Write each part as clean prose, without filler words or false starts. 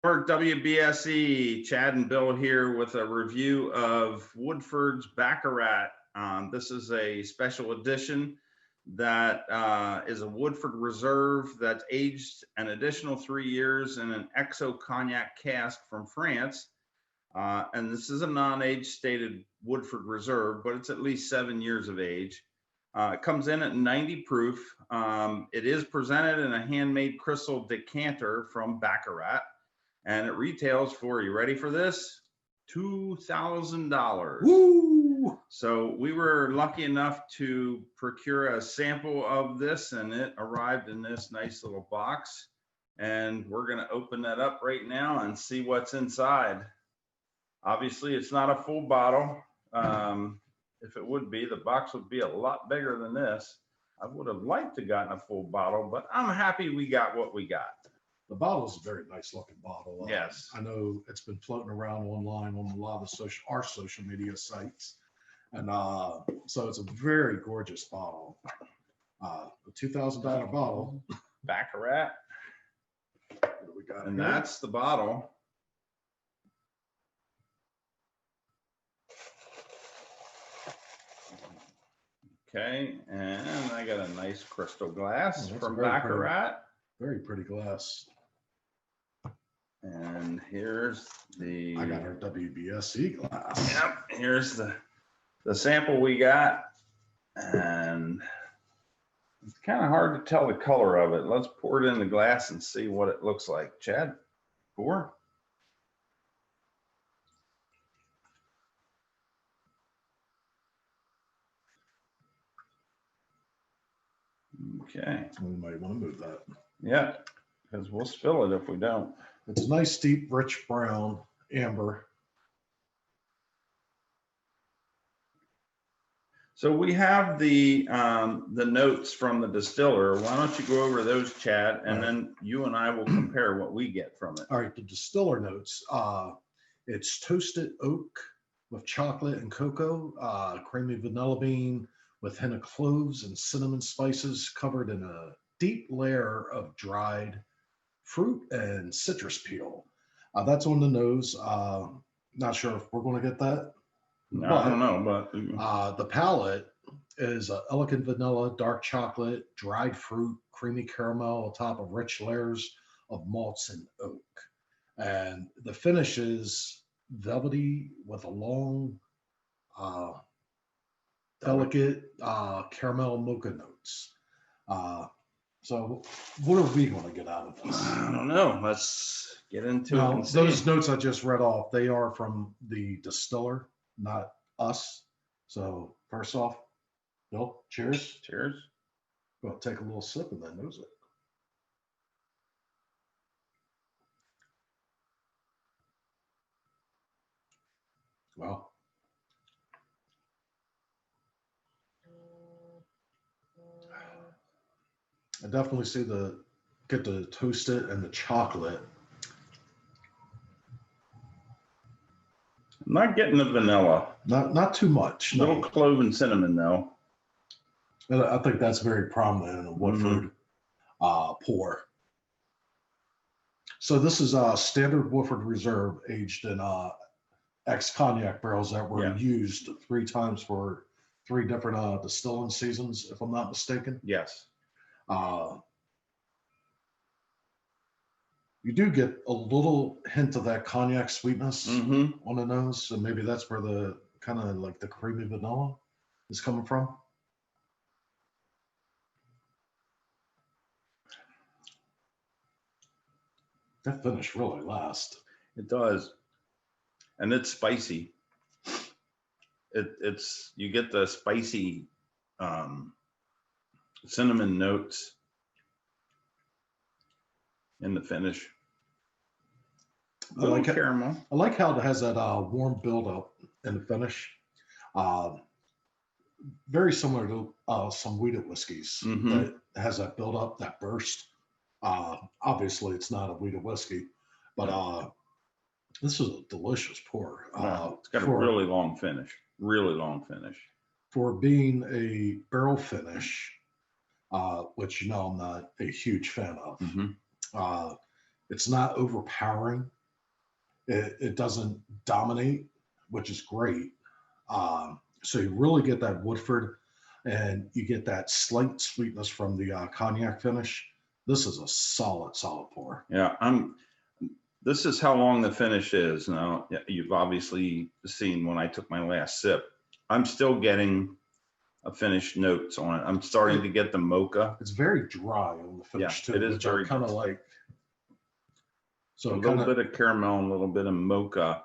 Or WBSE, Chad and Bill here with a review of Woodford's Baccarat. This is a special edition that is a Woodford Reserve that's aged an additional 3 years in an XO Cognac cask from France. And this is a non-age stated Woodford Reserve, but it's at least 7 years of age. It comes in at 90 proof. It is presented in a handmade crystal decanter from Baccarat. And it retails for, you ready for this? $2,000. Woo! So we were lucky enough to procure a sample of this, and it arrived in this nice little box. And we're going to open that up right now and see what's inside. Obviously, it's not a full bottle. If it would be, the box would be a lot bigger than this. I would have liked to gotten a full bottle, but I'm happy we got what we got. The bottle is a very nice looking bottle. Yes. I know it's been floating around online on a lot of our social media sites. And so it's a very gorgeous bottle. A $2,000 bottle. Baccarat. What do we got? And here? that's the bottle. Okay, and I got a nice crystal glass from Baccarat. Very pretty glass. And here's the... I got our WBSE glass. Yep, here's the sample we got. And it's kind of hard to tell the color of it. Let's pour it in the glass and see what it looks like. Chad, pour. Okay. We might want to move that. Yeah, because we'll spill it if we don't. It's a nice, deep, rich brown, amber. So we have the notes from the distiller. Why don't you go over those, Chad, and then you and I will compare what we get from it. All right, the distiller notes. It's toasted oak with chocolate and cocoa, creamy vanilla bean with hint of cloves and cinnamon spices covered in a deep layer of dried fruit and citrus peel. That's on the nose. Not sure if we're going to get that. No, I don't know, but the palate is elegant vanilla, dark chocolate, dried fruit, creamy caramel on top of rich layers of malts and oak. And the finish is velvety with a long, delicate caramel mocha notes. So what are we going to get out of this? I don't know. Let's get into it. And see. Those notes I just read off, they are from the distiller, not us. So first off, Bill, cheers. Cheers. Well, take a little sip and then nose it. Wow. I definitely see get the toasted and the chocolate. I'm not getting the vanilla. Not too much. Little clove and cinnamon though. I think that's very prominent in a Woodford pour. So this is a standard Woodford Reserve aged in ex-cognac barrels that were used 3 times for 3 different distilling seasons, if I'm not mistaken. Yes. You do get a little hint of that cognac sweetness on the nose, so maybe that's where the kind of like the creamy vanilla is coming from. That finish really lasts. It does, and it's spicy. It's you get the spicy cinnamon notes in the finish. I like caramel. I like how it has that warm buildup in the finish. Very similar to some wheated whiskeys that has that buildup, that burst. Obviously, it's not a wheated whiskey, but this is a delicious pour. It's got a really long finish. Really long finish. For being a barrel finish, which I'm not a huge fan of. It's not overpowering. It doesn't dominate, which is great. So you really get that Woodford, and you get that slight sweetness from the cognac finish. This is a solid pour. Yeah, this is how long the finish is. Now, you've obviously seen when I took my last sip, I'm still getting a finish notes on it. I'm starting to get the mocha. It's very dry on the finish too. It is which very I kind of like. So a little bit of caramel, a little bit of mocha.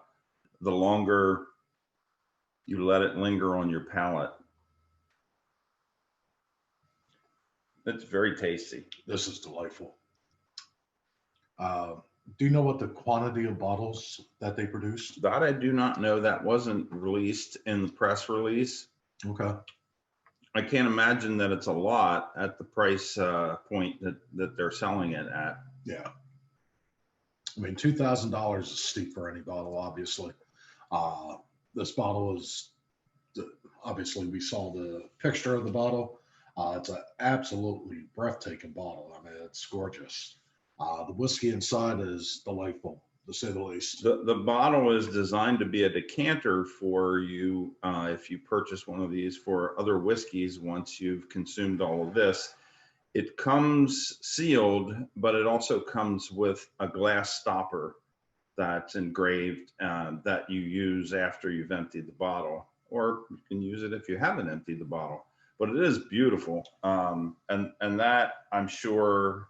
The longer you let it linger on your palate, it's very tasty. This is delightful. Do you know what the quantity of bottles that they produced? That I do not know. That wasn't released in the press release. Okay. I can't imagine that it's a lot at the price point that they're selling it at. Yeah. I mean, $2,000 is steep for any bottle, obviously. This bottle is, obviously, we saw the picture of the bottle. It's an absolutely breathtaking bottle. I mean, it's gorgeous. The whiskey inside is delightful, to say the least. The bottle is designed to be a decanter for you if you purchase one of these for other whiskeys once you've consumed all of this. It comes sealed, but it also comes with a glass stopper that's engraved that you use after you've emptied the bottle, or you can use it if you haven't emptied the bottle. But it is beautiful, and that, I'm sure,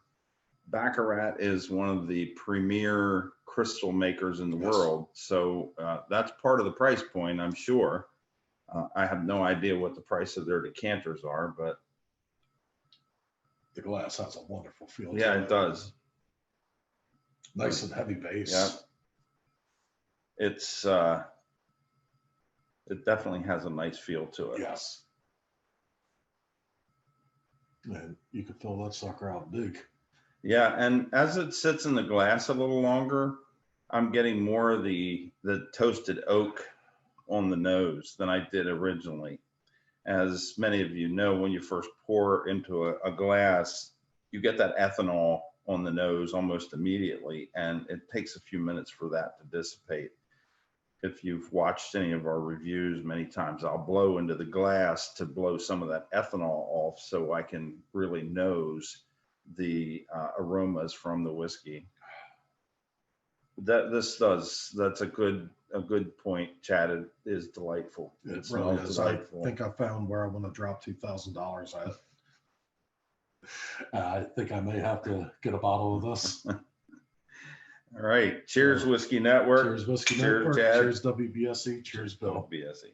Baccarat is one of the premier crystal makers in the world. So that's part of the price point, I'm sure. I have no idea what the price of their decanters are, but the glass has a wonderful feel. Yeah, it does. Nice and heavy base. Yeah. It's it definitely has a nice feel to it. Yes. And you could fill that sucker out big. Yeah, and as it sits in the glass a little longer, I'm getting more of the toasted oak on the nose than I did originally. As many of you know, when you first pour into a glass, you get that ethanol on the nose almost immediately, and it takes a few minutes for that to dissipate. If you've watched any of our reviews, many times I'll blow into the glass to blow some of that ethanol off so I can really nose the aromas from the whiskey. That's a good point, Chad. It is delightful. It really is. Delightful. I think I found where I want to drop $2,000 at. I think I may have to get a bottle of this. All right. Cheers, Whiskey Network. Cheers, Whiskey Network. Chad. Cheers, WBSE. Cheers, Bill. WBSE.